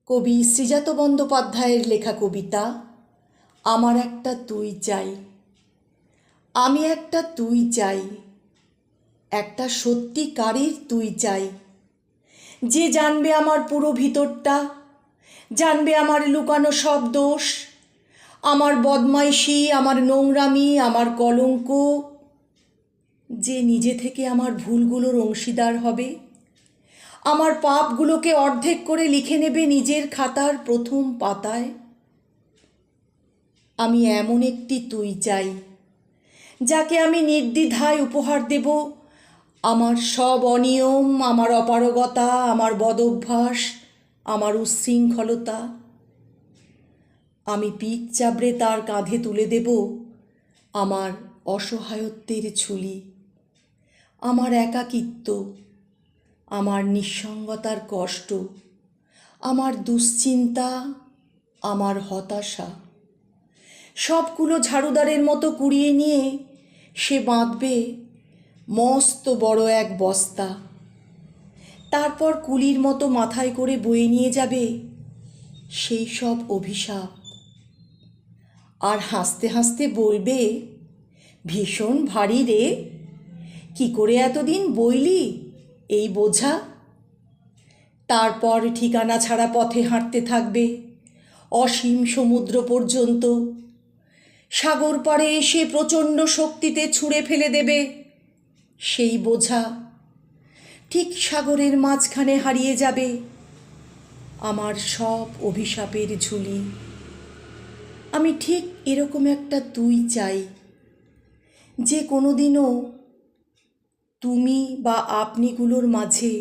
কবি শ্রীজাত বন্দ্যোপাধ্যায়ের লেখা কবিতা আমার একটা তুই চাই। আমি একটা তুই চাই, একটা সত্যিকারের তুই চাই, যে জানবে আমার পুরো ভিতরটা, জানবে আমার লুকানো সব দোষ, আমার বদমাইশি, আমার নোংরামি, আমার কলঙ্ক, যে নিজে থেকে আমার ভুলগুলোর অংশীদার হবে, আমার পাপগুলোকে অর্ধেক করে লিখে নেবে নিজের খাতার প্রথম পাতায়। আমি এমন একটি তুই চাই, যাকে আমি নির্দ্বিধায় উপহার দেব আমার সব অনিয়ম, আমার অপারগতা, আমার বদভ্যাস, আমার উচ্ছৃঙ্খলতা। আমি পিঠ চাপড়ে তার কাঁধে তুলে দেব আমার অসহায়ত্বের ঝুলি, আমার একাকিত্ব, আমার নিঃসঙ্গতার কষ্ট, আমার দুশ্চিন্তা, আমার হতাশা, সবগুলো ঝাড়ুদারের মতো কুড়িয়ে নিয়ে সে বাঁধবে মস্ত বড় এক বস্তা। তারপর কুলির মতো মাথায় করে বয়ে নিয়ে যাবে সেই সব অভিশাপ, আর হাসতে হাসতে বলবে, ভীষণ ভারী রে, কি করে এতদিন বইলি এই বোঝা। তারপর ঠিকানা ছাড়া পথে হাঁটতে থাকবে অসীম সমুদ্র পর্যন্ত। সাগর পাড়ে এসে প্রচণ্ড শক্তিতে ছুঁড়ে ফেলে দেবে সেই বোঝা। ঠিক সাগরের মাঝখানে হারিয়ে যাবে আমার সব অভিশাপের ঝুলি। আমি ঠিক এরকম একটা তুই চাই, যে কোনোদিনও তুমি বা আপনিগুলোর মাঝে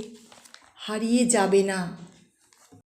হারিয়ে যাবে না।